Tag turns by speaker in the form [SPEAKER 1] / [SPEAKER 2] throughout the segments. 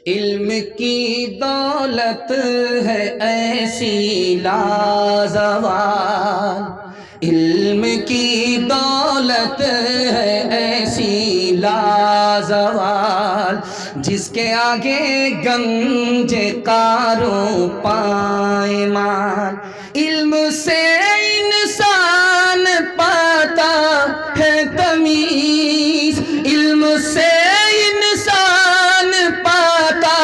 [SPEAKER 1] इल्म की दौलत है ऐसी लाजवाल, इल्म की दौलत है ऐसी लाजवाल, जिसके आगे गंजे कारों पायमाल। इल्म से इंसान पाता है तमीज, इल्म से इंसान पाता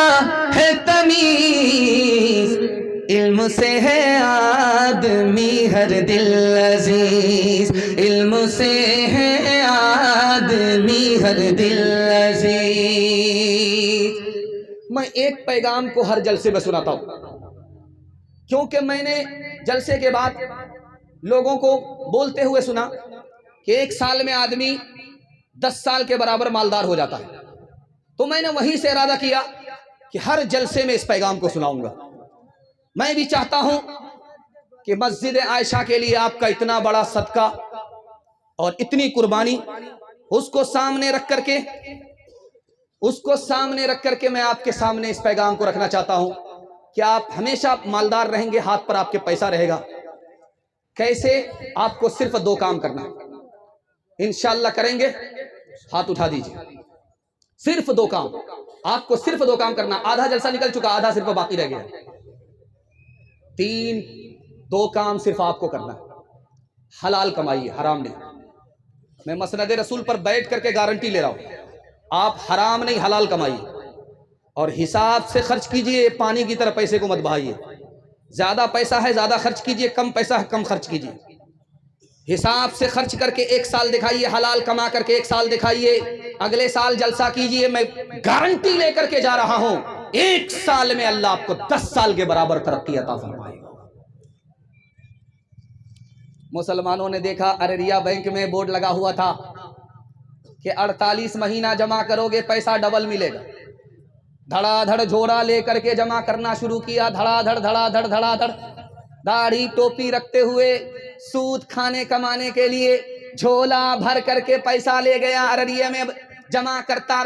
[SPEAKER 1] है तमीज, इल्म से है आदमी हर दिल अजीज, इल्म से है आदमी हर दिल अजीज। मैं एक पैगाम को हर जलसे में सुनाता हूं, क्योंकि मैंने जलसे के बाद लोगों को बोलते हुए सुना कि 1 साल में आदमी 10 साल के बराबर मालदार हो जाता है। तो मैंने वहीं से इरादा किया कि हर जलसे में इस पैगाम को सुनाऊंगा। मैं भी चाहता हूं कि मस्जिद आयशा के लिए आपका इतना बड़ा सदका और इतनी कुर्बानी, उसको सामने रख करके मैं आपके सामने इस पैगाम को रखना चाहता हूं कि आप हमेशा मालदार रहेंगे, हाथ पर आपके पैसा रहेगा। कैसे? आपको सिर्फ 2 काम करना है, इंशाअल्लाह करेंगे, हाथ उठा दीजिए। सिर्फ 2 काम, आपको सिर्फ 2 काम करना। आधा जलसा निकल चुका, आधा सिर्फ बाकी रह गया। 2 काम सिर्फ आपको करना है। हलाल कमाइए, हराम नहीं। मैं मसनद रसूल पर बैठ करके गारंटी ले रहा हूं, आप हराम नहीं हलाल कमाइए और हिसाब से खर्च कीजिए। पानी की तरह पैसे को मत बहाइए। ज्यादा पैसा है ज्यादा खर्च कीजिए, कम पैसा है कम खर्च कीजिए। हिसाब से खर्च करके 1 साल दिखाइए, हलाल कमा करके 1 साल दिखाइए, अगले साल जलसा कीजिए। मैं गारंटी लेकर के जा रहा हूं, 1 साल में अल्लाह आपको 10 साल के बराबर तरक्की अता फरमाएगा। मुसलमानों ने देखा, अररिया बैंक में बोर्ड लगा हुआ था कि 48 महीना जमा करोगे पैसा डबल मिलेगा। धड़ाधड़ झोड़ा लेकर के जमा करना शुरू किया, धड़ाधड़ धड़ाधड़ धड़ाधड़। दाढ़ी टोपी रखते हुए सूद खाने कमाने के लिए झोला भर करके पैसा ले गया, अररिया में जमा करता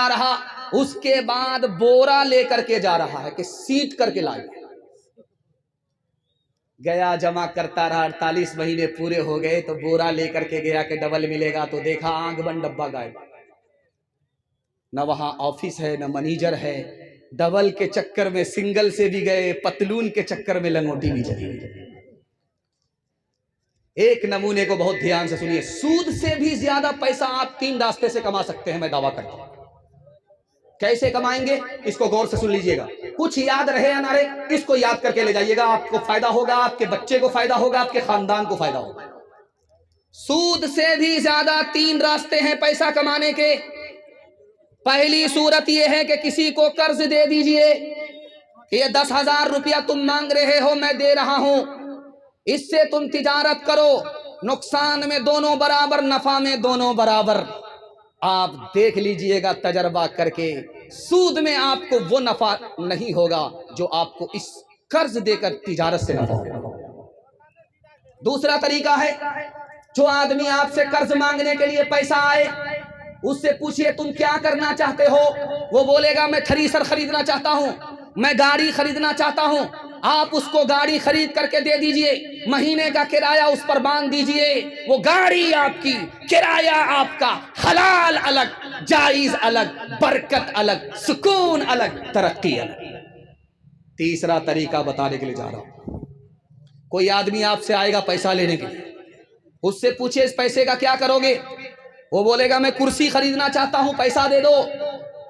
[SPEAKER 1] रहा। उसके बाद बोरा लेकर के जा रहा है कि सीट करके लाए। गया, जमा करता रहा, 48 महीने पूरे हो गए तो बोरा लेकर के गया कि डबल मिलेगा। तो देखा आंख बंद, डब्बा गायब। न वहां ऑफिस है न मैनेजर है। डबल के चक्कर में सिंगल से भी गए, पतलून के चक्कर में लंगोटी भी चली गई। एक नमूने को बहुत ध्यान से सुनिए, सूद से भी ज्यादा पैसा आप 3 रास्ते से कमा सकते हैं, मैं दावा करता हूं। कैसे कमाएंगे इसको गौर से सुन लीजिएगा। कुछ याद रहे या ना रहे, इसको याद करके ले जाइएगा। आपको फायदा होगा, आपके बच्चे को फायदा होगा, आपके खानदान को फायदा होगा। सूद से भी ज्यादा 3 रास्ते हैं पैसा कमाने के। पहली सूरत यह है कि किसी को कर्ज दे दीजिए कि ये 10,000 रुपया तुम मांग रहे हो, मैं दे रहा हूं, इससे तुम तिजारत करो, नुकसान में दोनों बराबर, नफा में दोनों बराबर। आप देख लीजिएगा तजर्बा करके, सूद में आपको वो नफा नहीं होगा जो आपको इस कर्ज देकर तिजारत से नफा होगा। दूसरा तरीका है, जो आदमी आपसे कर्ज मांगने के लिए पैसा आए, उससे पूछिए तुम क्या करना चाहते हो। वो बोलेगा मैं थ्रेसर खरीदना चाहता हूं, मैं गाड़ी खरीदना चाहता हूं। आप उसको गाड़ी खरीद करके दे दीजिए, महीने का किराया उस पर बांध दीजिए। वो गाड़ी आपकी, किराया आपका, हलाल अलग, जायज अलग, बरकत अलग, सुकून अलग, तरक्की अलग। तीसरा तरीका बताने के लिए जा रहा हूं। कोई आदमी आपसे आएगा पैसा लेने के लिए, उससे पूछिए इस पैसे का क्या करोगे। वो बोलेगा मैं कुर्सी खरीदना चाहता हूं, पैसा दे दो।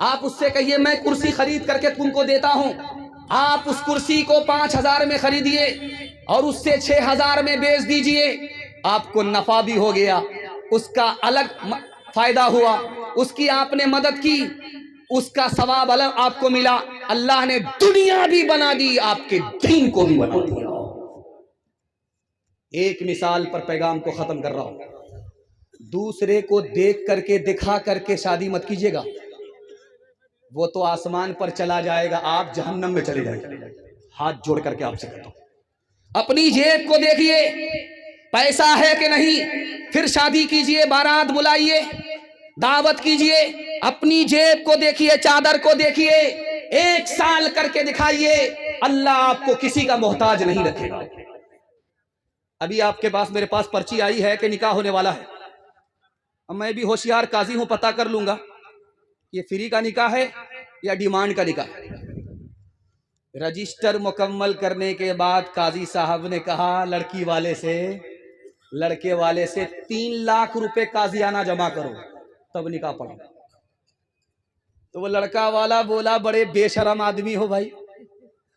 [SPEAKER 1] आप उससे कहिए मैं कुर्सी खरीद करके तुमको देता हूं। आप उस कुर्सी को 5,000 में खरीदिए और उससे 6,000 में बेच दीजिए। आपको नफा भी हो गया, उसका अलग फायदा हुआ, उसकी आपने मदद की, उसका सवाब अलग आपको मिला। अल्लाह ने दुनिया भी बना दी, आपके दीन को भी बना दिया। एक मिसाल पर पैगाम को खत्म कर रहा हूं। दूसरे को देख करके, दिखा करके शादी मत कीजिएगा, वो तो आसमान पर चला जाएगा, आप जहन्नम में चले जाएंगे। हाथ जोड़ करके आपसे कहता हूं, अपनी जेब को देखिए, पैसा है कि नहीं, फिर शादी कीजिए, बारात बुलाइए, दावत कीजिए, अपनी जेब को देखिए, चादर को देखिए, 1 साल करके दिखाइए, अल्लाह आपको किसी का मोहताज नहीं रखेगा। अभी आपके पास, मेरे पास पर्ची आई है कि निकाह होने वाला है। अब मैं भी होशियार काजी हूं, पता कर लूंगा ये फ्री का निकाह है या डिमांड का निकाह है। रजिस्टर मुकम्मल करने के बाद काजी साहब ने कहा लड़के वाले से 3 लाख रुपए काजियाना जमा करो तब निकाह पढ़ो। तो वो लड़का वाला बोला बड़े बेशरम आदमी हो भाई,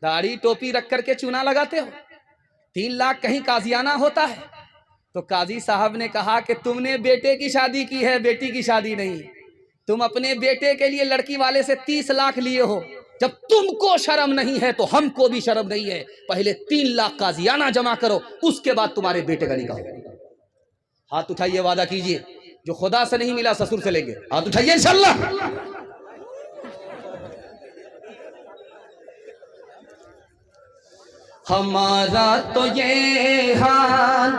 [SPEAKER 1] दाढ़ी टोपी रख करके चूना लगाते हो, 3 लाख कहीं काजियाना होता है? तो काजी साहब ने कहा कि तुमने बेटे की शादी की है, बेटी की शादी नहीं। तुम अपने बेटे के लिए लड़की वाले से 30 लाख लिए हो। जब तुमको शर्म नहीं है तो हमको भी शर्म नहीं है। पहले 3 लाख काजियाना जमा करो, उसके बाद तुम्हारे बेटे का निकाह होगा। हाथ उठाइए, वादा कीजिए, जो खुदा से नहीं मिला ससुर से लेंगे। हाथ उठाइए इंशाल्लाह। हमारा तो ये हाल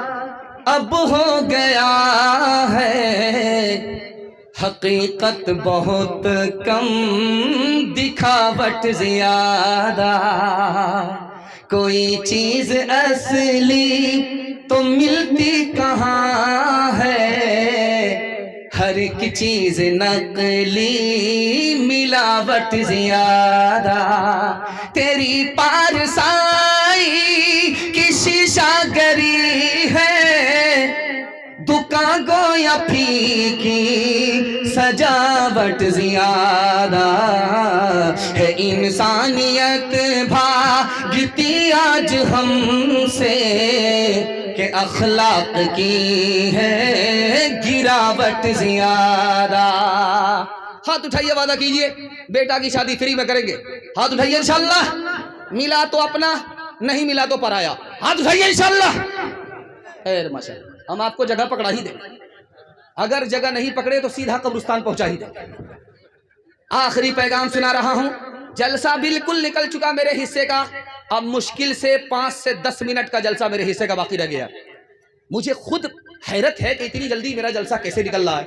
[SPEAKER 1] अब हो गया है, हकीकत बहुत कम, दिखावट ज्यादा। कोई चीज असली तो मिलती कहाँ है, हर एक चीज नकली, मिलावट ज्यादा। तेरी पारसाई की शीशागरी है, दुकान गोया फीकी, सजावट ज्यादा है। इंसानियत भागती आज हमसे कि अखलाक की है गिरावट ज्यादा। हाथ उठाइए, वादा कीजिए बेटा की शादी फ्री में करेंगे। हाथ उठाइए इंशाल्लाह। मिला तो अपना, नहीं मिला तो पराया। हाथ उठाइए इंशाल्लाह। खैर माशाअल्लाह, हम आपको जगह पकड़ा ही दें, अगर जगह नहीं पकड़े तो सीधा कब्रिस्तान पहुंचा ही दें। आखिरी पैगाम सुना रहा हूं, जलसा बिल्कुल निकल चुका मेरे हिस्से का, अब मुश्किल से 5 से 10 मिनट का जलसा मेरे हिस्से का बाकी रह गया। मुझे खुद हैरत है कि इतनी जल्दी मेरा जलसा कैसे निकल रहा है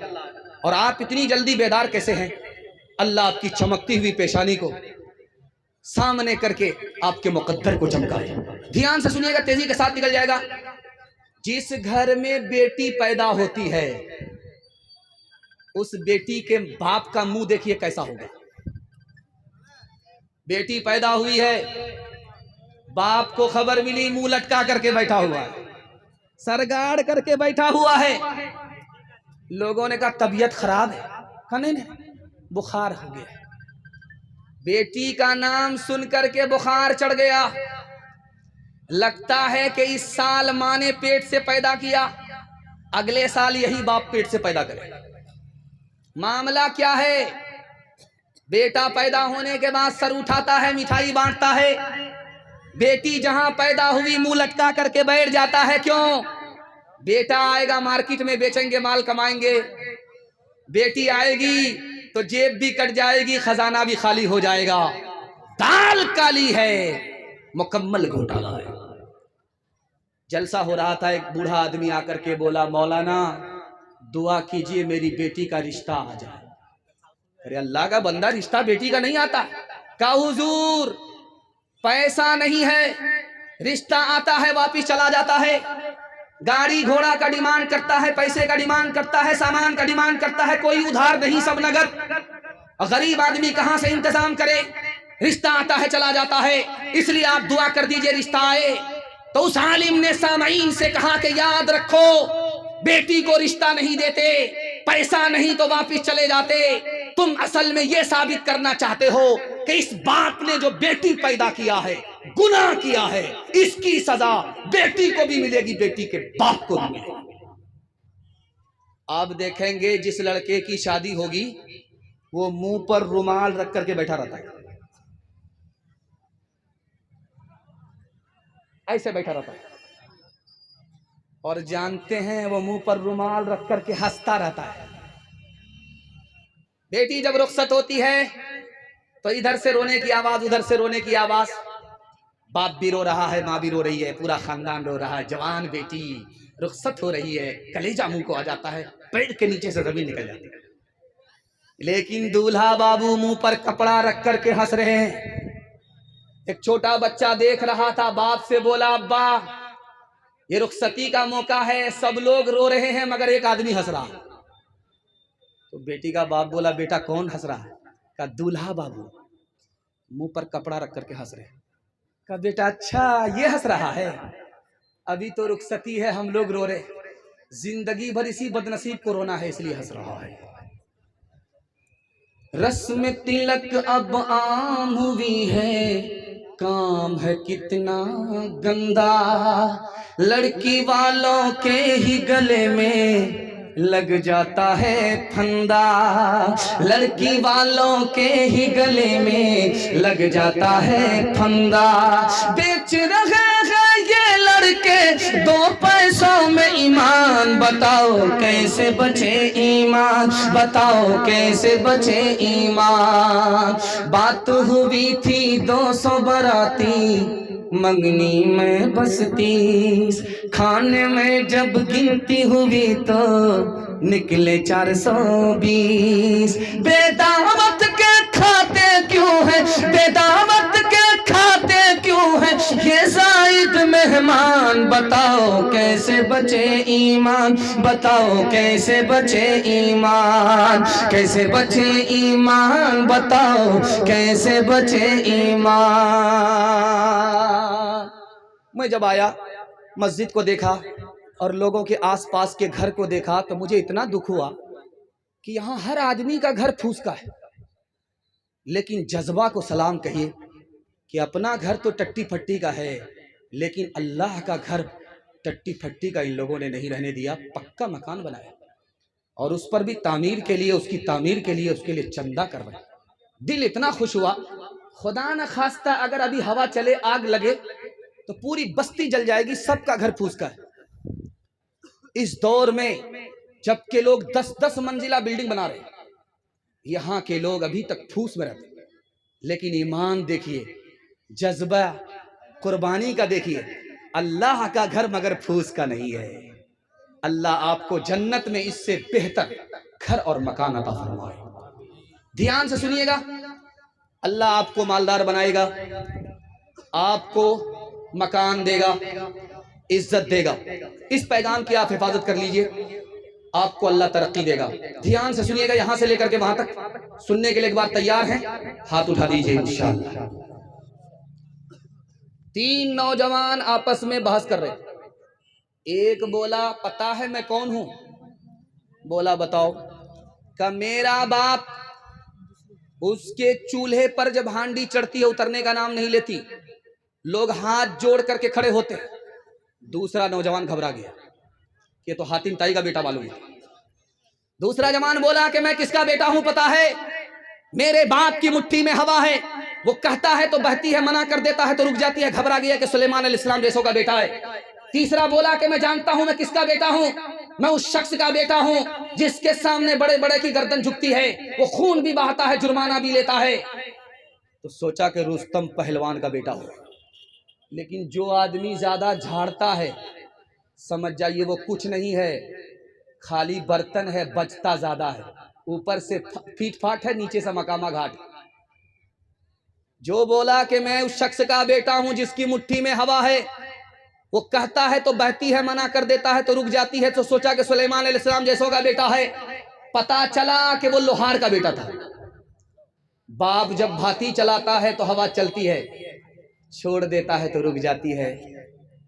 [SPEAKER 1] और आप इतनी जल्दी बेदार कैसे हैं। अल्लाह आपकी चमकती हुई पेशानी को सामने करके आपके मुकद्दर को चमकाए। ध्यान से सुनिएगा, तेजी के साथ निकल जाएगा। जिस घर में बेटी पैदा होती है उस बेटी के बाप का मुंह देखिए कैसा होगा। बेटी पैदा हुई है, बाप को खबर मिली, मुंह लटका करके बैठा हुआ है, सरगाड़ करके बैठा हुआ है। लोगों ने कहा तबीयत खराब है, कहा नहीं बुखार हो गया। बेटी का नाम सुन करके बुखार चढ़ गया। लगता है कि इस साल माँ ने पेट से पैदा किया, अगले साल यही बाप पेट से पैदा करे। मामला क्या है? बेटा पैदा होने के बाद सर उठाता है, मिठाई बांटता है। बेटी जहां पैदा हुई मुंह लटका करके बैठ जाता है। क्यों? बेटा आएगा मार्केट में बेचेंगे, माल कमाएंगे। बेटी आएगी तो जेब भी कट जाएगी, खजाना भी खाली हो जाएगा। दाल काली है, मुकम्मल घोटाला है। जलसा हो रहा था, एक बूढ़ा आदमी आकर के बोला मौलाना दुआ कीजिए मेरी बेटी का रिश्ता आ जाए। अरे अल्लाह का बंदा, रिश्ता बेटी का नहीं आता। कहा हुजूर पैसा नहीं है, रिश्ता आता है वापिस चला जाता है। गाड़ी घोड़ा का डिमांड करता है, पैसे का डिमांड करता है, सामान का डिमांड करता है, कोई उधार नहीं, सब नगद। गरीब आदमी कहां से इंतजाम करे? रिश्ता आता है चला जाता है। इसलिए आप दुआ कर दीजिए रिश्ता आए। तो उस आलिम ने सामईन से कहा कि याद रखो, बेटी को रिश्ता नहीं देते, पैसा नहीं तो वापिस चले जाते। तुम असल में यह साबित करना चाहते हो कि इस बाप ने जो बेटी पैदा किया है, गुनाह किया है, इसकी सजा बेटी को भी मिलेगी, बेटी के बाप को भी मिलेगी। आप देखेंगे जिस लड़के की शादी होगी वो मुंह पर रुमाल रख करके बैठा रहता है, ऐसे बैठा रहता है। और जानते हैं वो मुंह पर रुमाल रख करके हंसता रहता है। बेटी जब रुखसत होती है तो इधर से रोने की आवाज, उधर से रोने की आवाज। बाप भी रो रहा है, माँ भी रो रही है, पूरा खानदान रो रहा है। जवान बेटी रुखसत हो रही है, कलेजा मुंह को आ जाता है, पेड़ के नीचे से जमीन निकल जाती है। लेकिन दूल्हा बाबू मुंह पर कपड़ा रख करके हंस रहे हैं। एक छोटा बच्चा देख रहा था, बाप से बोला, अब्बा ये रुखसती का मौका है, सब लोग रो रहे हैं मगर एक आदमी हंस रहा है। तो बेटी का बाप बोला, बेटा कौन हंस रहा है? कहा दूल्हा बाबू मुंह पर कपड़ा रख करके हंस रहे हैं। कहा बेटा अच्छा ये हंस रहा है, अभी तो रुखसती है, हम लोग रो रहे, जिंदगी भर इसी बदनसीब को रोना है इसलिए हंस रहा है। रस्म तिलक अब आम हुई है, काम है कितना गंदा, लड़की वालों के ही गले में लग जाता है फंदा, लड़की वालों के ही गले में लग जाता है फंदा। बेच रहे हैं ये लड़के दो पैसों में ईमान, बताओ कैसे बचे ईमान, बताओ कैसे बचे ईमान। बात हुई थी 200 बाराती, मंगनी में बस 30, खाने में जब गिनती हुई तो निकले 420। बेदावत के खाते क्यों है, बेदावत के खाते क्यों है ये जायद मेहमान, बताओ कैसे बचे ईमान, बताओ कैसे बचे ईमान, कैसे बचे ईमान, बताओ कैसे बचे ईमान। मैं जब आया मस्जिद को देखा और लोगों के आसपास के घर को देखा तो मुझे इतना दुख हुआ कि यहाँ हर आदमी का घर फूस का है, लेकिन जज्बा को सलाम कहिए कि अपना घर तो टट्टी फट्टी का है, लेकिन अल्लाह का घर टट्टी फट्टी का इन लोगों ने नहीं रहने दिया, पक्का मकान बनाया और उस पर भी तामीर के लिए, उसकी तामीर के लिए उसके लिए चंदा करवाया। दिल इतना खुश हुआ, खुदा न खास्ता अगर अभी हवा चले आग लगे तो पूरी बस्ती जल जाएगी, सबका घर फूस का है। इस दौर में जबकि लोग 10-10 मंजिला बिल्डिंग बना रहे हैं, यहाँ के लोग अभी तक फूस में रहते हैं। लेकिन ईमान देखिए, जज्बा कुर्बानी का देखिए, अल्लाह का घर मगर फूस का नहीं है। अल्लाह आपको जन्नत में इससे बेहतर घर और मकान अता फरमाए। ध्यान से सुनिएगा, अल्लाह आपको मालदार बनाएगा, आपको मकान देगा, इज्जत देगा। इस पैगाम की आप हिफाजत कर लीजिए, आपको अल्लाह तरक्की देगा। ध्यान से सुनिएगा, यहां से लेकर के वहां तक सुनने के लिए एक बार तैयार हैं? हाथ उठा दीजिए इंशाअल्लाह। 3 नौजवान आपस में बहस कर रहे। एक बोला, पता है मैं कौन हूं? बोला बताओ। का मेरा बाप उसके चूल्हे पर जब हांडी चढ़ती है उतरने का नाम नहीं लेती, लोग हाथ जोड़ करके खड़े होते। दूसरा नौजवान घबरा गया, ये तो हातिम ताई का बेटा मालूम है। दूसरा जवान बोला कि मैं किसका बेटा हूं पता है, मेरे बाप की मुट्ठी में हवा है, वो कहता है तो बहती है, मना कर देता है तो रुक जाती है। घबरा गया कि सुलेमान अलैहिस्सलाम जैसों का बेटा है। तीसरा बोला कि मैं जानता हूं मैं किसका बेटा हूं, मैं उस शख्स का बेटा हूं जिसके सामने बड़े बड़े की गर्दन झुकती है, वो खून भी बहाता है, जुर्माना भी लेता है। तो सोचा कि रुस्तम पहलवान का बेटा हो। लेकिन जो आदमी ज्यादा झाड़ता है समझ जाइए वो कुछ नहीं है, खाली बर्तन है, बचता ज्यादा है, ऊपर से फीट फाट है, नीचे से मकामा घाट। जो बोला कि मैं उस शख्स का बेटा हूं जिसकी मुट्ठी में हवा है, वो कहता है तो बहती है, मना कर देता है तो रुक जाती है। तो सोचा कि सुलेमान अलैहिस्सलाम जैसों का बेटा है। पता चला कि वो लोहार का बेटा था। बाप जब भाती चलाता है तो हवा चलती है, छोड़ देता है तो रुक जाती है।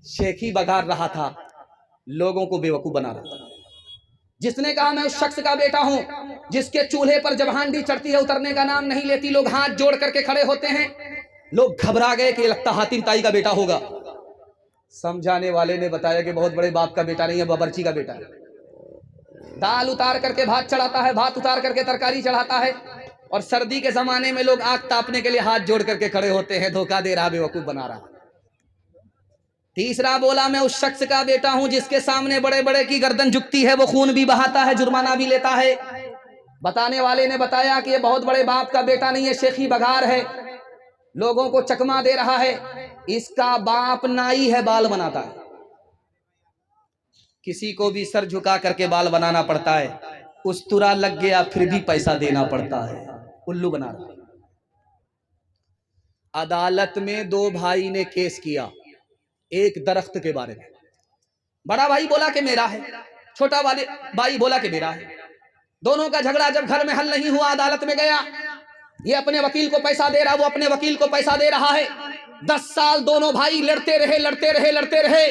[SPEAKER 1] शेखी बघार रहा था, लोगों को बेवकूफ बना रहा था। जिसने कहा मैं उस शख्स का बेटा हूं जिसके चूल्हे पर जब हांडी चढ़ती है उतरने का नाम नहीं लेती, लोग हाथ जोड़ करके खड़े होते हैं। लोग घबरा गए कि लगता हातिम ताई का बेटा होगा। समझाने वाले ने बताया कि बहुत बड़े बाप का बेटा नहीं है, बाबरची का बेटा है। दाल उतार करके भात चढ़ाता है, भात उतार करके तरकारी चढ़ाता है, और सर्दी के जमाने में लोग आग तापने के लिए हाथ जोड़ करके खड़े होते हैं। धोखा दे रहा, बेवकूफ बना रहा। तीसरा बोला मैं उस शख्स का बेटा हूं जिसके सामने बड़े बड़े की गर्दन झुकती है, वो खून भी बहाता है, जुर्माना भी लेता है। बताने वाले ने बताया कि ये बहुत बड़े बाप का बेटा नहीं है, शेखी बघार है, लोगों को चकमा दे रहा है। इसका बाप नाई है, बाल बनाता है। किसी को भी सर झुका करके बाल बनाना पड़ता है, उस्तरा लग गया फिर भी पैसा देना पड़ता है, उल्लू बना रहा। अदालत में दो भाई ने केस किया एक दरख्त के बारे में। बड़ा भाई बोला कि मेरा है, छोटा वाले भाई बोला कि मेरा है। दोनों का झगड़ा जब घर में हल नहीं हुआ, अदालत में गया। ये अपने वकील को पैसा दे रहा, वो अपने वकील को पैसा दे रहा है। 10 साल दोनों भाई लड़ते रहे।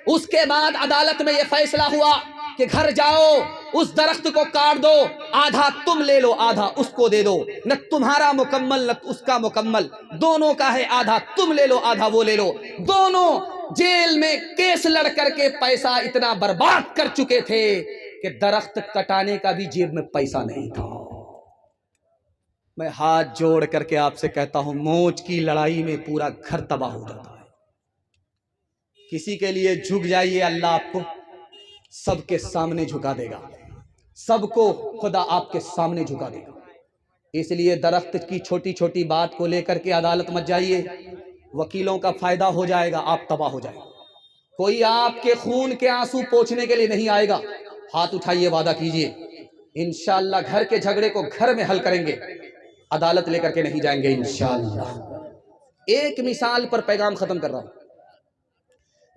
[SPEAKER 1] उसके बाद अदालत में यह फैसला हुआ कि घर जाओ, उस दरख्त को काट दो, आधा तुम ले लो, आधा उसको दे दो। न तुम्हारा मुकम्मल न उसका मुकम्मल, दोनों का है, आधा तुम ले लो, आधा वो ले लो। दोनों जेल में केस लड़ करके पैसा इतना बर्बाद कर चुके थे कि दरख्त कटाने का भी जेब में पैसा नहीं था। मैं हाथ जोड़ करके आपसे कहता हूं, मौज की लड़ाई में पूरा घर तबाह हो जाता है। किसी के लिए झुक जाइए, अल्लाह आपको सबके सामने झुका देगा, सबको खुदा आपके सामने झुका देगा। इसलिए दरख्त की छोटी छोटी बात को लेकर के अदालत मत जाइए, वकीलों का फायदा हो जाएगा, आप तबाह हो जाएगा। कोई आपके खून के आंसू पोंछने के लिए नहीं आएगा। हाथ उठाइए, वादा कीजिए, इंशाअल्लाह घर के झगड़े को घर में हल करेंगे, अदालत लेकर के नहीं जाएंगे इंशाअल्लाह। एक मिसाल पर पैगाम खत्म कर रहा हूं।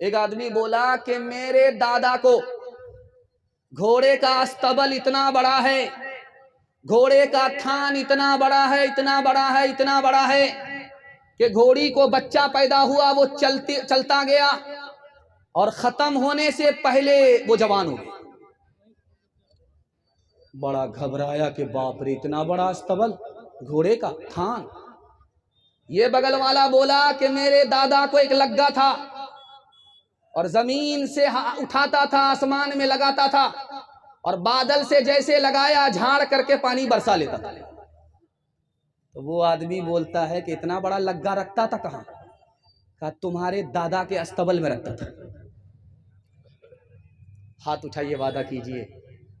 [SPEAKER 1] एक आदमी बोला कि मेरे दादा को घोड़े का अस्तबल इतना बड़ा है, घोड़े का थान इतना बड़ा है कि घोड़ी को बच्चा पैदा हुआ, वो चलता गया और खत्म होने से पहले वो जवान हो गया। बड़ा घबराया कि बाप रे, इतना बड़ा अस्तबल, घोड़े का थान। ये बगल वाला बोला कि मेरे दादा को एक लग्गा था और जमीन से उठाता था, आसमान में लगाता था और बादल से जैसे लगाया झाड़ करके पानी बरसा लेता था। तो वो आदमी बोलता है कि इतना बड़ा लग्गा रखता था कहां? कहा तुम्हारे दादा के अस्तबल में रखता था। हाथ उठाइए, वादा कीजिए,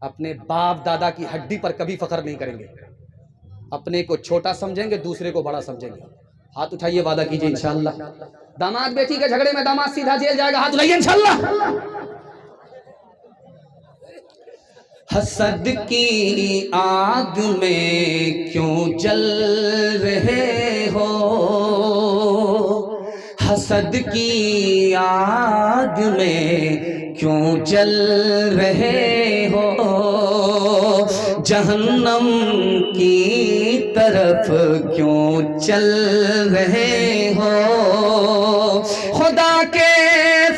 [SPEAKER 1] अपने बाप दादा की हड्डी पर कभी फख्र नहीं करेंगे। अपने को छोटा समझेंगे, दूसरे को बड़ा समझेंगे। हाथ उठाइए, वादा कीजिए इंशाअल्लाह। दामाद बेटी के झगड़े में दामाद सीधा जेल जाएगा, हाथ उठाइए इंशाअल्लाह। हसद की आग में क्यों जल रहे हो, हसद की आग में क्यों जल रहे हो, जहन्नम की तरफ क्यों चल रहे हो, खुदा के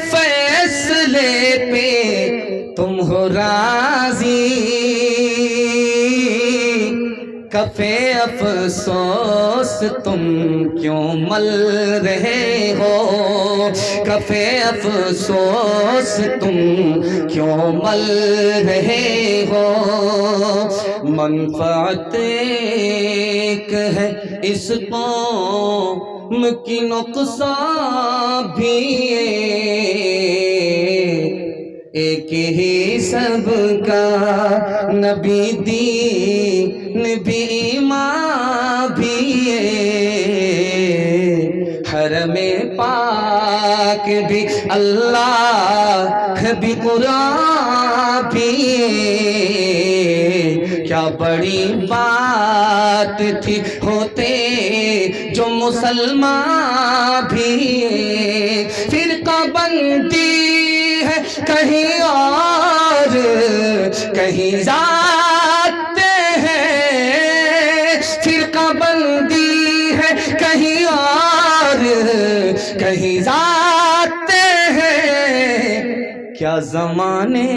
[SPEAKER 1] फैसले पे तुम हो राजी, कफे अफसोस तुम क्यों मल रहे हो, कफे अफसोस तुम क्यों मल रहे हो। मनफात एक है इस कौम की, नुकसान भी एक ही सबका, नबी दीन भी ईमान भी हरमे पाक भी, अल्लाह भी, कुरान भी। क्या बड़ी बात थी होते जो मुसलमान भी, फिरका बंदी है कहीं और कहीं जाते हैं, फिरका बंदी है कहीं और कहीं जाते हैं। क्या जमाने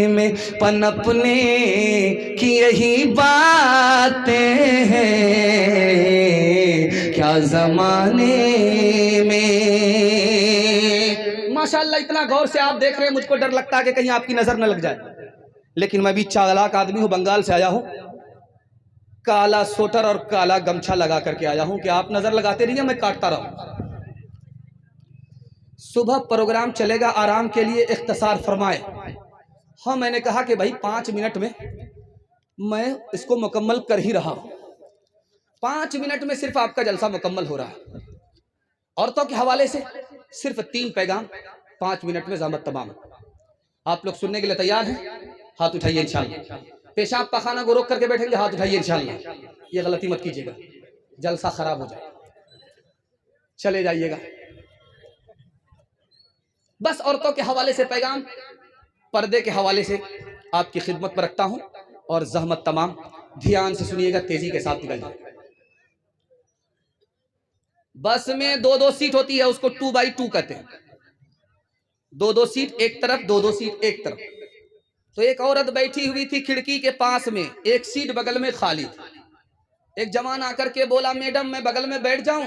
[SPEAKER 1] में पनपने की यही बातें हैं, क्या जमाने में। माशाअल्लाह इतना गौर से आप देख रहे हैं, मुझको डर लगता है कि कहीं आपकी नजर न लग जाए, लेकिन मैं भी चालाक आदमी हूं, बंगाल से आया हूं, काला स्वेटर और काला गमछा लगा करके आया हूं कि आप नजर लगाते रहिए, मैं काटता रहूं। सुबह प्रोग्राम चलेगा, आराम के लिए इख्तिसार फरमाए। हाँ, मैंने कहा कि भाई 5 मिनट में मैं इसको मुकम्मल कर ही रहा हूं। 5 मिनट में सिर्फ आपका जलसा मुकम्मल हो रहा है। औरतों के हवाले से सिर्फ 3 पैगाम 5 मिनट में ज़हमत तमाम। आप लोग सुनने के लिए तैयार हैं? हाथ उठाइए इंशाअल्लाह। पेशाब पखाना को रोक करके बैठेंगे, हाथ उठाइए इंशाल्लाह। ये गलती मत कीजिएगा, जलसा खराब हो जाए, चले जाइएगा। बस औरतों के हवाले से पैगाम, पर्दे के हवाले से आपकी खिदमत पर रखता हूं, और जहमत तमाम ध्यान से सुनिएगा, तेजी के साथ निकल जाए। बस में 2-2 सीट होती है, उसको 2x2 कहते हैं। 2-2 सीट एक तरफ, 2-2 सीट एक तरफ। तो एक औरत बैठी हुई थी खिड़की के पास में, एक सीट बगल में खाली थी। एक जवान आकर के बोला, मैडम मैं बगल में बैठ जाऊं?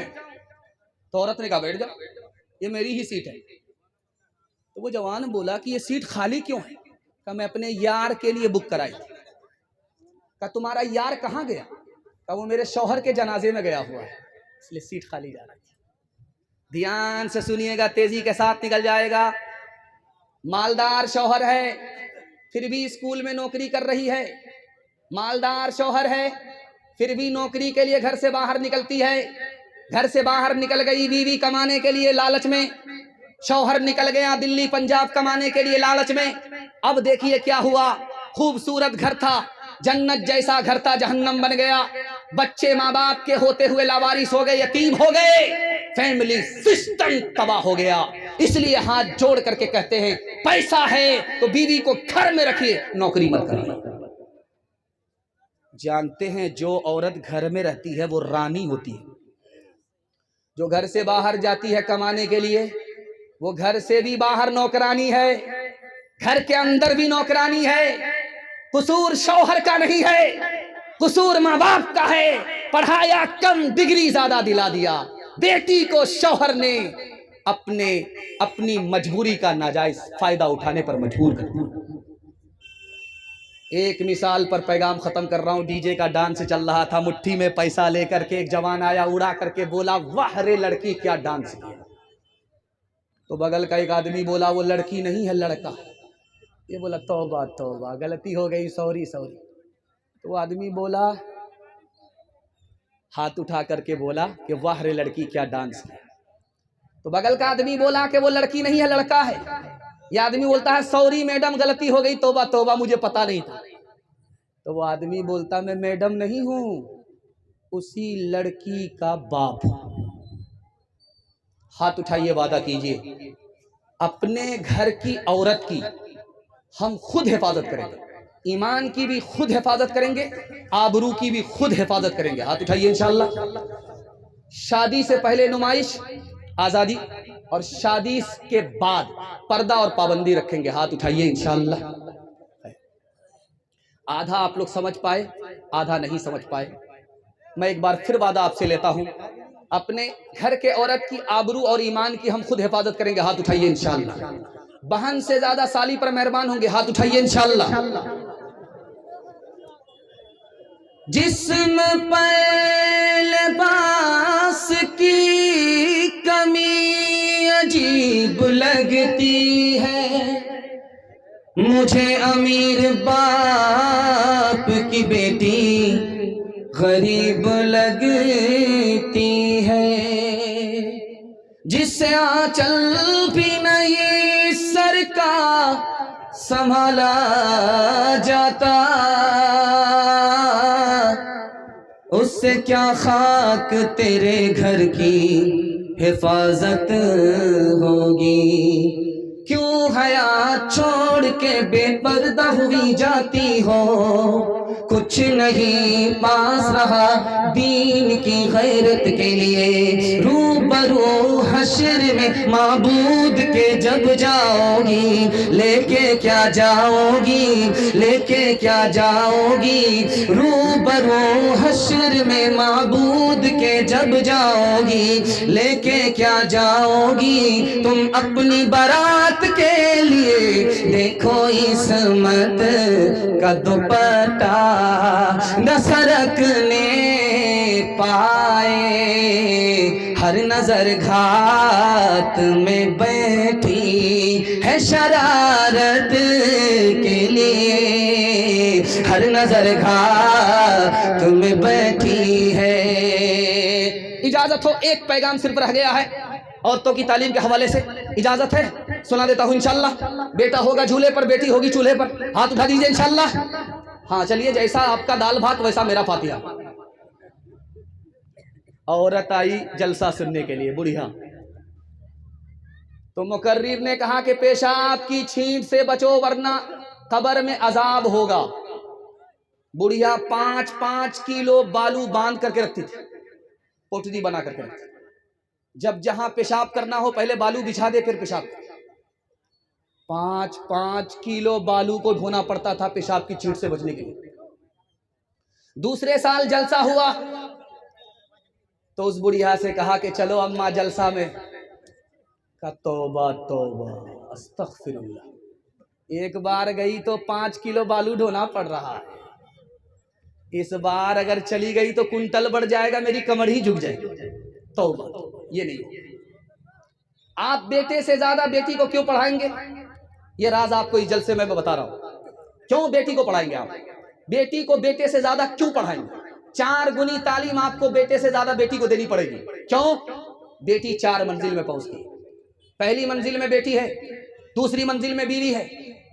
[SPEAKER 1] तो औरत ने कहा बैठ जाओ, ये मेरी ही सीट है। तो वो जवान बोला कि ये सीट खाली क्यों है? कहा मैं अपने यार के लिए बुक कराई थी। कहा तुम्हारा यार कहाँ गया? कहा वो मेरे शौहर के जनाजे में गया हुआ है, इसलिए सीट खाली जा रही है। ध्यान से सुनिएगा, तेजी के साथ निकल जाएगा। मालदार शौहर है, फिर भी स्कूल में नौकरी कर रही है। मालदार शौहर है, फिर भी नौकरी के लिए घर से बाहर निकलती है। घर से बाहर निकल गई बीवी कमाने के लिए लालच में, शौहर निकल गया दिल्ली पंजाब कमाने के लिए लालच में। अब देखिए क्या हुआ, खूबसूरत घर था, जन्नत जैसा घर था, जहन्नम बन गया। बच्चे माँ बाप के होते हुए लावारिस हो गए, यतीम हो गए, फैमिली सिस्टम तबाह हो गया। इसलिए हाथ जोड़ करके कहते हैं, पैसा है तो बीवी को घर में रखिए, नौकरी मत करिए। जानते हैं जो औरत घर में रहती है वो रानी होती है। जो घर से बाहर जाती है कमाने के लिए, वो घर से भी बाहर नौकरानी है, घर के अंदर भी नौकरानी है। कसूर शौहर का नहीं है, कसूर माँ बाप का है। पढ़ाया कम, डिग्री ज्यादा दिला दिया। बेटी को शौहर ने अपनी मजबूरी का नाजायज फायदा उठाने पर मजबूर कर दिया। एक मिसाल पर पैगाम खत्म कर रहा हूं। डीजे का डांस चल रहा था, मुट्ठी में पैसा लेकर के एक जवान आया, उड़ा करके बोला, वाह रे लड़की क्या डांस किया। तो बगल का एक आदमी बोला, वो लड़की नहीं है लड़का। ये बोला तौबा तौबा, गलती हो गई, सॉरी सॉरी। तो वो आदमी बोला, हाथ उठा करके बोला कि वाह रे लड़की क्या डांस किया। तो बगल का आदमी बोला कि वो लड़की नहीं है लड़का है। ये आदमी बोलता है, सॉरी मैडम गलती हो गई, तौबा तौबा, मुझे पता नहीं था। तो वो आदमी बोलता, मैं मैडम नहीं हूं, उसी लड़की का बाप हूं। हाथ उठाइए, वादा कीजिए अपने घर की औरत की हम खुद हिफाजत करेंगे, ईमान की भी खुद हिफाजत करेंगे, आबरू की भी खुद हिफाजत करेंगे। हाथ उठाइए इंशाल्लाह। शादी से पहले नुमाइश, आजादी, और शादी के बाद पर्दा और पाबंदी रखेंगे। हाथ उठाइए इंशाल्लाह। आधा आप लोग समझ पाए, आधा नहीं समझ पाए। मैं एक बार फिर वादा आपसे लेता हूं, अपने घर के औरत की आबरू और ईमान की हम खुद हिफाजत करेंगे। हाथ उठाइए इंशाल्लाह। बहन से ज्यादा साली पर मेहरबान होंगे। हाथ उठाइए इंशाल्लाह। जिस्म पर लिबास की कमी अजीब लगती है, मुझे अमीर बाप की बेटी गरीब लगती है। जिससे आंचल भी नहीं सर का संभाला जाता, उससे क्या खाक तेरे घर की हिफाजत होगी। क्यों हया छोड़ के बेपर्दा हुई जाती हो, कुछ नहीं पास रहा दीन की गैरत के लिए। रूबरू हश्र में माबूद के जब जाओगी, लेके क्या जाओगी, लेके क्या जाओगी। रूबरू हश्र में माबूद के जब जाओगी, लेके क्या जाओगी। तुम अपनी बारात के लिए देखो इस्मत का दुपट्टा न सरकने पाए। हर नजर घात में बैठी है शरारत के लिए, हर नजर घात में बैठी है। इजाजत हो, एक पैगाम सिर्फ रह गया है औरतों की तालीम के हवाले से, इजाजत है सुना देता हूं इंशाल्लाह। बेटा होगा झूले पर, बेटी होगी चूल्हे पर। हाथ उठा दीजिए इंशाल्लाह। हाँ चलिए, जैसा आपका दाल भात वैसा मेरा फातिहा। औरत आई जलसा सुनने के लिए, बुढ़िया। तो मुकर्रिर ने कहा कि पेशाब की छींट से बचो वरना कब्र में अजाब होगा। बुढ़िया 5-5 किलो बालू बांध करके रखती थी, पोटली बना करके रखती। जब जहां पेशाब करना हो पहले बालू बिछा दे फिर पेशाब। 5-5 किलो बालू को ढोना पड़ता था पेशाब की छींट से बचने के लिए। दूसरे साल जलसा हुआ तो उस बुढ़िया से कहा कि चलो अम्मा जलसा में। का तौबा तौबा अस्तगफिरुल्लाह, एक बार गई तो 5 किलो बालू ढोना पड़ रहा है, इस बार अगर चली गई तो कुंटल बढ़ जाएगा, मेरी कमर ही झुक जाएगी। तौबा, ये नहीं। आप बेटे से ज्यादा बेटी को क्यों पढ़ाएंगे? ये राज आपको इस जलसे में बता रहा हूं। क्यों बेटी को पढ़ाएंगे आप? बेटी को बेटे से ज्यादा क्यों पढ़ाएंगे? 4 गुनी तालीम आपको बेटे से ज्यादा बेटी को देनी पड़ेगी। क्यों? बेटी 4 मंजिल में पहुंचती। पहली मंजिल में बेटी है, दूसरी मंजिल में बीवी है,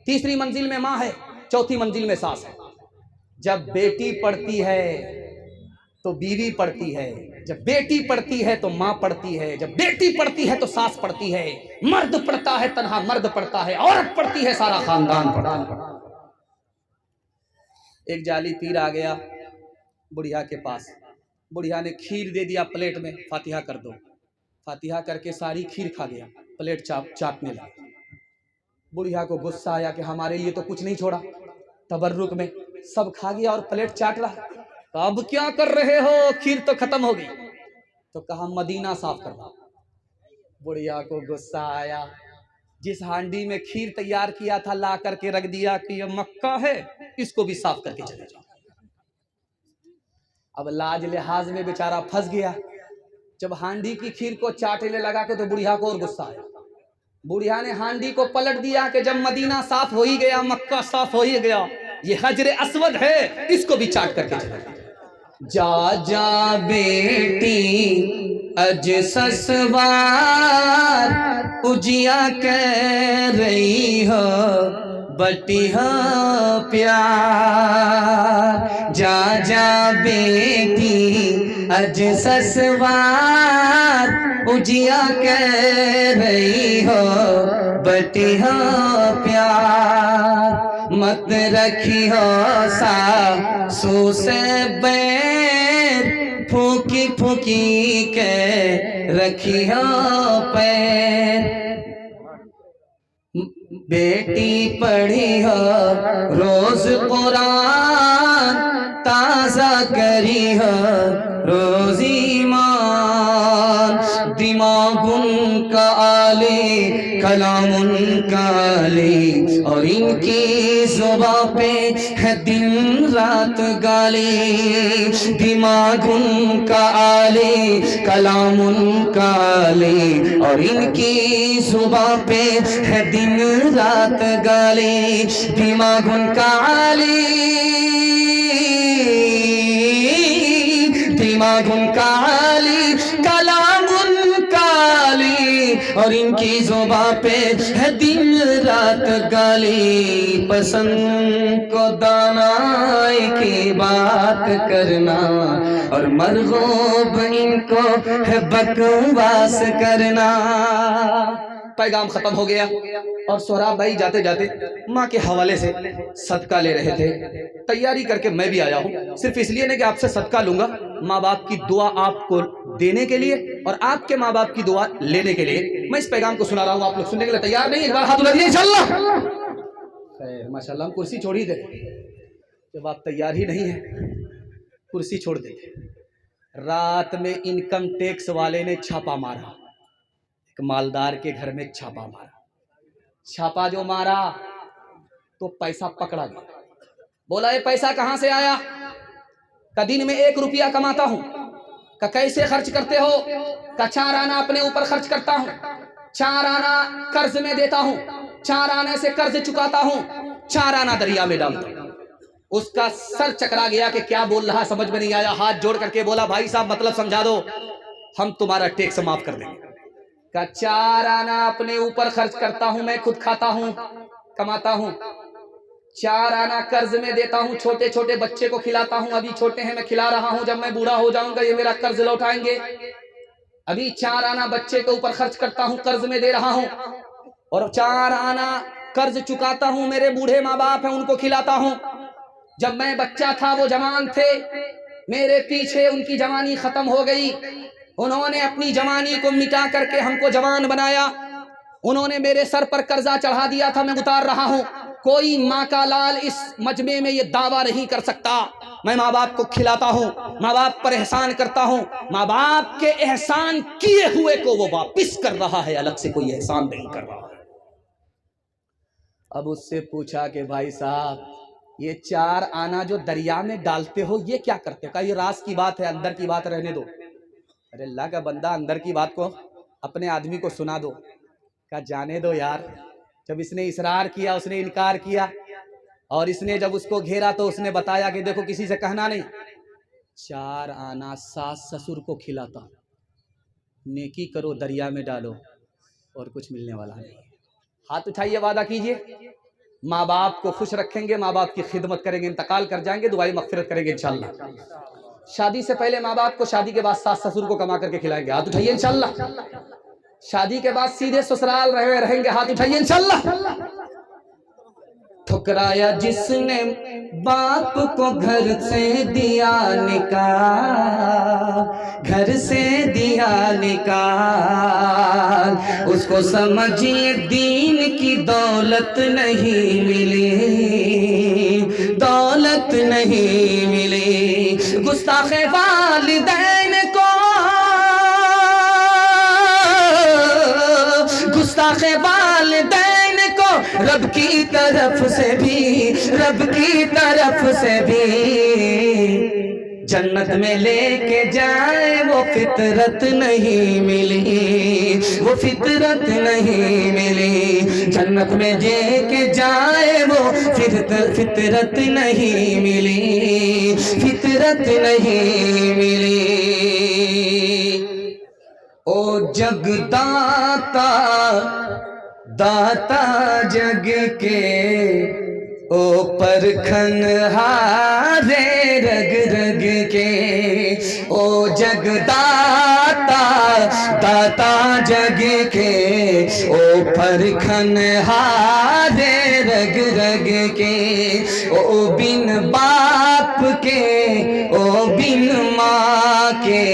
[SPEAKER 1] तीसरी मंजिल में माँ है, चौथी मंजिल में सास है। जब बेटी पढ़ती है तो बीवी पढ़ती है, जब बेटी पढ़ती है तो माँ पढ़ती है, जब बेटी पढ़ती है तो सास पढ़ती है, मर्द पढ़ता है तन्हा मर्द पढ़ता है, औरत पढ़ती है सारा खानदान पढ़ता है। एक जाली पीर आ गया बुढ़िया के पास। बुढ़िया ने खीर दे दिया प्लेट में, फातिहा कर दो। फातिहा करके सारी खीर खा गया, प्लेट चाटने लगा। बुढ़िया को गुस्सा आया कि हमारे लिए तो कुछ नहीं छोड़ा, तबर्रुक में सब खा गया और प्लेट चाट रहा। तो अब क्या कर रहे हो? खीर तो खत्म हो गई। तो कहा मदीना साफ करवा। बुढ़िया को गुस्सा आया, जिस हांडी में खीर तैयार किया था ला करके रख दिया कि ये मक्का है, इसको भी साफ करके चले जाओ। अब लाज लिहाज में बेचारा फंस गया। जब हांडी की खीर को चाटने लगा के तो बुढ़िया को और गुस्सा आया। बुढ़िया ने हांडी को पलट दिया कि जब मदीना साफ हो ही गया, मक्का साफ हो ही गया, ये हजरे अस्वद है, इसको भी चाट करके चले जाओ। जा जा बेटी अज ससवार उजिया कह रही हो बटिहा प्यार। जा जा बेटी अज ससवार उजिया कह रही हो बटिहा प्यार। मत रखी हो सासू से बैर फूकी फूकी के रखी हो पैर। बेटी पढ़ी हो रोज कुरान ताजा करी हो रोज ईमान। दिमाग उनका आले कलाम उनका आले और इनकी जुबां पे है दिन रात गाली। दिमाग उनका आले कलाम उनका आले और इनकी जुबां पे है दिन रात गाली। दिमाग उनका आले दिमाग उनका आली कलाम उनका आली और इनकी जुबां पे है दिन रात गाली। पसंद को दानाई की बात करना और मरगूब इनको है बकवास करना। पैगाम खत्म हो गया और सोहराब भाई जाते जाते माँ के हवाले से सदका ले रहे थे। तैयारी करके मैं भी आया हूँ, सिर्फ इसलिए नहीं कि आपसे सदका लूंगा, माँ बाप की दुआ आपको देने के लिए और आपके माँ बाप की दुआ लेने के लिए मैं इस पैगाम को सुना रहा हूँ। आप लोग सुनने के लिए तैयार नहीं? एक बार हाथ उठाइए इंशाअल्लाह। खैर माशाअल्लाह, हम कुर्सी छोड़ ही दे। जब आप तैयार ही नहीं है कुर्सी छोड़ देते। रात में इनकम टैक्स वाले ने छापा मारा, एक मालदार के घर में छापा मारा। छापा जो मारा तो पैसा पकड़ा गया। बोला ये पैसा कहां से आया? का दिन में 1 रुपया कमाता हूं। का कैसे खर्च करते हो? का 4 आना अपने ऊपर खर्च करता हूं, 4 आना कर्ज में देता हूं, 4 आने से कर्ज चुकाता हूं, 4 आना दरिया में डालता हूं। उसका सर चकरा गया कि क्या बोल रहा समझ में नहीं आया। हाथ जोड़ करके बोला भाई साहब मतलब समझा दो, हम तुम्हारा टैक्स माफ कर देंगे। का 4 आना अपने ऊपर खर्च करता हूं, मैं खुद खाता हूं, कमाता हूं, 4 आना कर्ज में देता हूँ, छोटे छोटे बच्चे को खिलाता हूँ, अभी छोटे हैं मैं खिला रहा हूँ, जब मैं बूढ़ा हो जाऊंगा ये मेरा कर्ज लौटाएंगे। अभी 4 आना बच्चे के ऊपर खर्च करता हूँ, कर्ज में दे रहा हूँ, और 4 आना कर्ज चुकाता हूँ, मेरे बूढ़े माँ बाप हैं उनको खिलाता हूँ। जब मैं बच्चा था वो जवान थे, मेरे पीछे उनकी जवानी खत्म हो गई, उन्होंने अपनी जवानी को मिटा करके हमको जवान बनाया, उन्होंने मेरे सर पर कर्जा चढ़ा दिया था, मैं उतार रहा हूं। कोई माँ का लाल इस मजमे में ये दावा नहीं कर सकता मैं माँ बाप को खिलाता हूं, माँ बाप पर एहसान करता हूं, माँ बाप के एहसान किए हुए को वो वापिस कर रहा है, अलग से कोई एहसान नहीं कर रहा है। अब उससे पूछा कि भाई साहब ये 4 आना जो दरिया में डालते हो ये क्या करते हो? कहा ये राज की बात है, अंदर की बात रहने दो। अरे अल्लाह का बंदा, अंदर की बात को अपने आदमी को सुना दो। कहा जाने दो यार, जब इसने इसरार किया, उसने इनकार किया, और इसने जब उसको घेरा तो उसने बताया कि देखो किसी से कहना नहीं, 4 आना सास ससुर को खिलाता, नेकी करो दरिया में डालो और कुछ मिलने वाला नहीं। हाथ उठाइए, वादा कीजिए माँ बाप को खुश रखेंगे, माँ बाप की खिदमत करेंगे, इंतकाल कर जाएंगे, दुआई मगफिरत करेंगे इंशाल्लाह। शादी से पहले माँ बाप को, शादी के बाद सास ससुर को कमा करके खिलाएंगे, हाथ उठाइए इंशाल्लाह। शादी के बाद सीधे ससुराल रहेंगे, हाथ उठाइए इंशाल्लाह। ठुकराया जिसने बाप को घर से दिया निकाल, घर से दिया निकाल, उसको समझिए दीन की दौलत नहीं मिली, दौलत नहीं मिली। गुस्ताखे वालिदैन को, गुस्ताखे वालिदैन रब की तरफ से भी, रब की तरफ से भी जन्नत में लेके जाए वो फितरत नहीं मिली, वो फितरत नहीं मिली। जन्नत में लेके जाए वो फितरत नहीं मिली, फितरत नहीं मिली। ओ जगदाता दाता जग के, ओ परखन हारे रग रग के, ओ जगदाता दाता जग के, ओ परखन हारे रग रग के, ओ बिन बाप के, ओ बिन माँ के,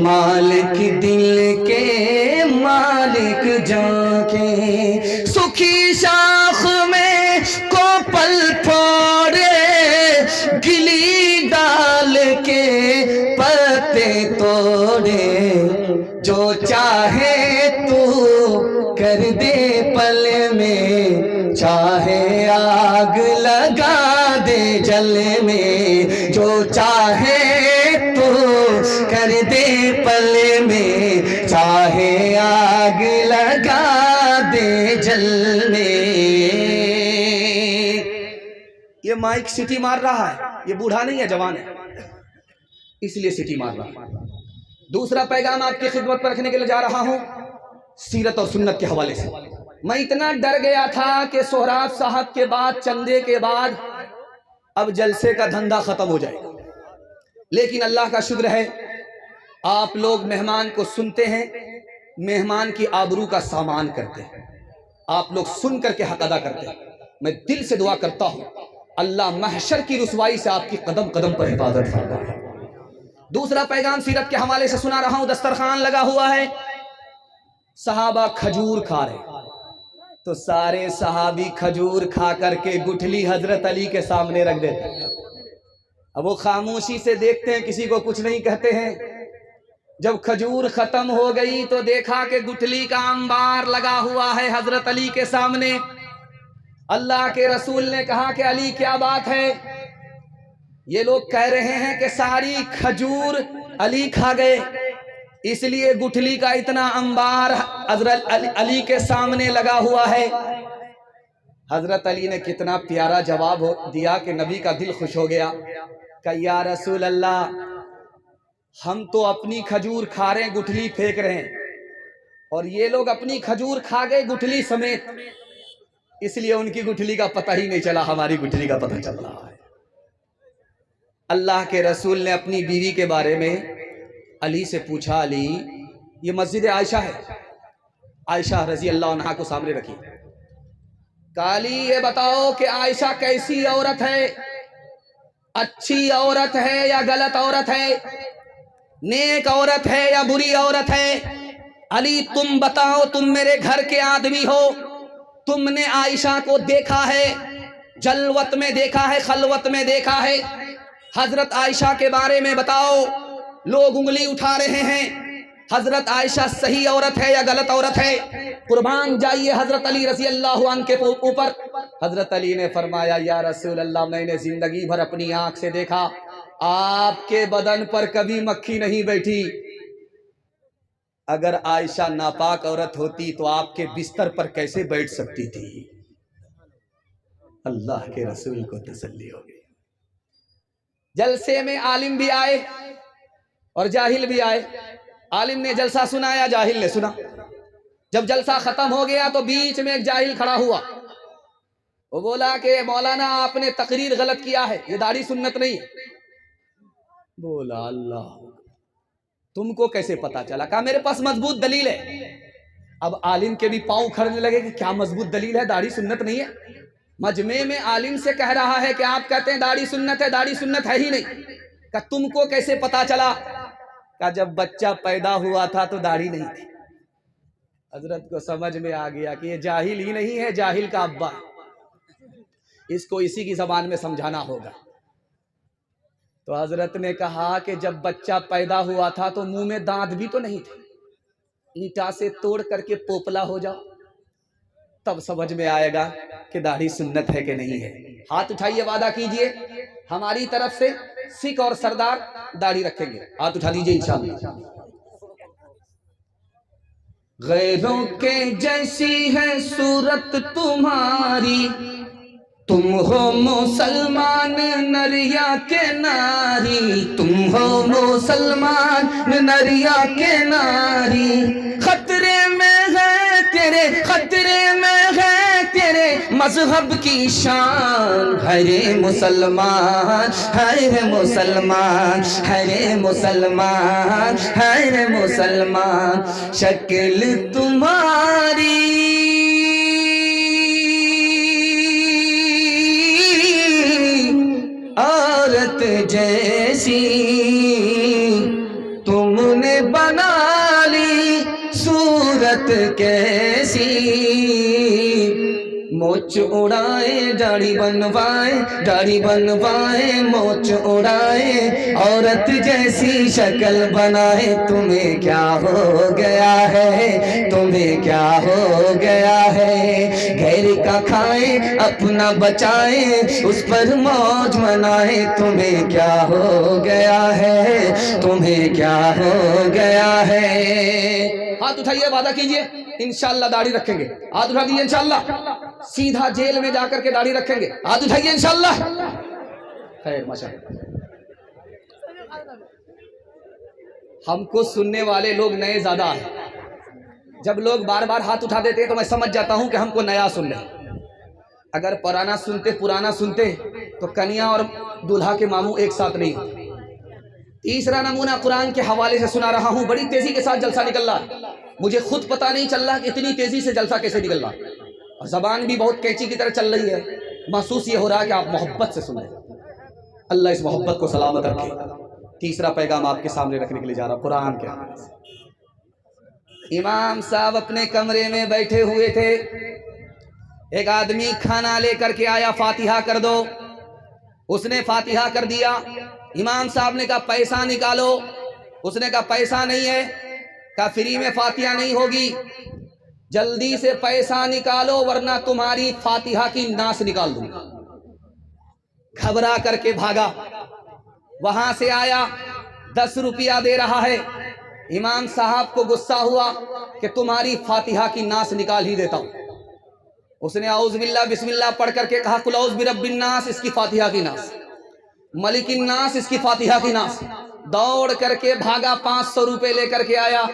[SPEAKER 1] मालिक दिल के, मालिक जान के। सुखी शाख में को पल फोड़े, गिली डाल के पत्ते तोड़े, जो चाहे तू कर दे पल में, चाहे आग लगा दे जल में, जो चाहे तू कर दे पल में, चाहे आग लगा दे जल में। ये माइक सिटी मार रहा है, ये बूढ़ा नहीं है, जवान है, इसलिए सिटी मार रहा है। दूसरा पैगाम आपकी खिदमत पर रखने के लिए जा रहा हूं, सीरत और सुन्नत के हवाले से। मैं इतना डर गया था कि सोहराब साहब के बाद, चंदे के बाद अब जलसे का धंधा खत्म हो जाएगा, लेकिन अल्लाह का शुक्र है आप लोग मेहमान को सुनते हैं, मेहमान की आबरू का सामान करते हैं, आप लोग सुन करके हक अदा करते हैं। मैं दिल से दुआ करता हूं अल्लाह महशर की रुसवाई से आपकी कदम कदम पर हिफाजत फरमाए। दूसरा पैगाम सीरत के हवाले से सुना रहा हूं। दस्तरखान लगा हुआ है, सहाबा खजूर खा रहे, तो सारे सहाबी खजूर खा करके गुठली हजरत अली के सामने रख देते हैं। अब वो खामोशी से देखते हैं, किसी को कुछ नहीं कहते हैं। जब खजूर खत्म हो गई तो देखा कि गुठली का अंबार लगा हुआ है हजरत अली के सामने। अल्लाह के रसूल ने कहा कि अली क्या बात है? ये लोग कह रहे हैं कि सारी खजूर अली खा गए, इसलिए गुठली का इतना अंबार हजरत अली के सामने लगा हुआ है। हजरत अली ने कितना प्यारा जवाब दिया कि नबी का दिल खुश हो गया। कहा या रसूल अल्लाह, हम तो अपनी खजूर खा रहे हैं, गुठली फेंक रहे हैं, और ये लोग अपनी खजूर खा गए गुठली समेत, इसलिए उनकी गुठली का पता ही नहीं चला, हमारी गुठली का पता चल रहा है। अल्लाह के रसूल ने अपनी बीवी के बारे में अली से पूछा, अली ये मस्जिद आयशा है, आयशा रजी अल्लाह अन्हा को सामने रखी। काली ये बताओ कि आयशा कैसी औरत है, अच्छी औरत है या गलत औरत है, नेक औरत है या बुरी औरत है? अली तुम बताओ, तुम मेरे घर के आदमी हो, तुमने आयशा को देखा है, जलवत में देखा है, खलवत में देखा है, हजरत आयशा के बारे में बताओ। लोग उंगली उठा रहे हैं, हजरत आयशा सही औरत है या गलत औरत है? कुर्बान जाइए हजरत अली रज़ी अल्लाह अन्हु के ऊपर। हजरत अली ने फरमाया, या रसूल अल्लाह, मैंने जिंदगी भर अपनी आंख से देखा, आपके बदन पर कभी मक्खी नहीं बैठी। अगर आयशा नापाक औरत होती तो आपके बिस्तर पर कैसे बैठ सकती थी? अल्लाह के रसूल को तसल्ली हो गई। जलसे में आलिम भी आए और जाहिल भी आए। आलिम ने जलसा सुनाया, जाहिल ने सुना। जब जलसा खत्म हो गया तो बीच में एक जाहिल खड़ा हुआ। वो बोला कि मौलाना आपने तकरीर गलत किया है, ये दाढ़ी सुन्नत नहीं है। बोला अल्लाह, तुमको कैसे पता चला? कहा मेरे पास मजबूत दलील है। अब आलिम के भी पांव खड़ने लगे कि क्या मजबूत दलील है, दाढ़ी सुन्नत नहीं है। मजमे में आलिम से कह रहा है कि आप कहते हैं दाढ़ी सुन्नत है, दाढ़ी सुन्नत है ही नहीं। कहा तुमको कैसे पता चला? कहा जब बच्चा पैदा हुआ था तो दाढ़ी नहीं थी। हजरत को समझ में आ गया कि ये जाहिल ही नहीं है, जाहिल का अब्बा, इसको इसी की जबान में समझाना होगा। तो हजरत ने कहा कि जब बच्चा पैदा हुआ था तो मुंह में दांत भी तो नहीं थे, ईंटा से तोड़ करके पोपला हो जाओ, तब समझ में आएगा कि दाढ़ी सुन्नत है कि नहीं है। हाथ उठाइए, वादा कीजिए हमारी तरफ से सिख और सरदार दाढ़ी रखेंगे। हाथ उठा दीजिए इंशाअल्लाह। गैरों के जैसी है सूरत तुम्हारी, तुम हो मुसलमान नरिया के नारी, तुम हो मुसलमान नरिया के नारी। खतरे में है तेरे, खतरे में है तेरे मजहब की शान। हरे मुसलमान, हरे मुसलमान, हरे मुसलमान, हरे मुसलमान। शक्ल तुम्हारी औरत जैसी, तुमने बना ली सूरत कैसी। मोच उड़ाए दाढ़ी बनवाए, दाढ़ी बनवाए मोच उड़ाए, औरत जैसी शक्ल बनाए। तुम्हें क्या हो गया है, तुम्हें क्या हो गया है? गैर का खाए अपना बचाए, उस पर मौज मनाए। तुम्हें क्या हो गया है, तुम्हें क्या हो गया है? हाथ उठाइए, वादा कीजिए इंशाअल्लाह दाढ़ी रखेंगे। हाथ उठा दीजिए इंशाअल्लाह। सीधा जेल में जाकर के दाढ़ी रखेंगे। हाथ उठाइए इंशाअल्लाह। खैर माशाअल्लाह। हमको सुनने वाले लोग नए ज्यादा हैं। जब लोग बार बार हाथ उठा देते हैं तो मैं समझ जाता हूं कि हमको नया सुन रहे। अगर पुराना सुनते, पुराना सुनते तो कन्या और दूल्हा के मामू एक साथ नहीं होते। तीसरा नमूना कुरान के हवाले से सुना रहा हूं। बड़ी तेजी के साथ जलसा निकल रहा है, मुझे खुद पता नहीं चल रहा कि इतनी तेजी से जलसा कैसे निकल रहा है। और जबान भी बहुत कैंची की तरह चल रही है। महसूस ये हो रहा है कि आप मोहब्बत से सुन रहे हैं। अल्लाह इस मोहब्बत को सलामत रखे। तीसरा पैगाम आपके सामने रखने के लिए जा रहा हूं कुरान के हवाले से। इमाम साहब अपने कमरे में बैठे हुए थे। एक आदमी खाना लेकर के आया, फातिहा कर दो। उसने फातिहा कर दिया। इमाम साहब ने कहा पैसा निकालो। उसने कहा पैसा नहीं है। कहा फ्री में फातिहा नहीं होगी, जल्दी से पैसा निकालो वरना तुम्हारी फातिहा की नास निकाल दूंगा। घबरा करके भागा, वहां से आया, 10 रुपया दे रहा है। इमाम साहब को गुस्सा हुआ कि तुम्हारी फातिहा की नास निकाल ही देता हूं। उसने औज़ बिल्लाह बिस्मिल्लाह पढ़ करके कहा कुल औज़ बिरब्बिन नास, इसकी फातिहा की नास, मलिकिन नास, इसकी फातिहा की नास। दौड़ करके भागा, 500 रुपए लेकर के आया।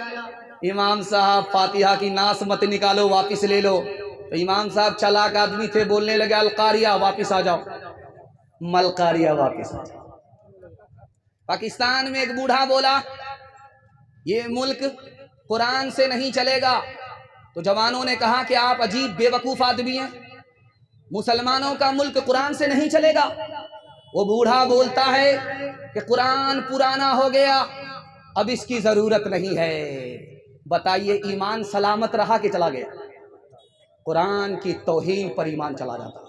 [SPEAKER 1] इमाम साहब फातिहा की नास मत निकालो, वापिस ले लो। तो इमाम साहब चालाक आदमी थे, बोलने लगे अलकारिया वापिस आ जाओ, मलकारिया वापिस आ जाओ। पाकिस्तान में एक बूढ़ा बोला ये मुल्क कुरान से नहीं चलेगा, तो जवानों ने कहा कि आप अजीब बेवकूफ आदमी हैं, मुसलमानों का मुल्क कुरान से नहीं चलेगा। वो बूढ़ा बोलता है कि कुरान पुराना हो गया, अब इसकी जरूरत नहीं है। बताइए ईमान सलामत रहा कि चला गया? कुरान की तौहीन पर ईमान चला जाता है।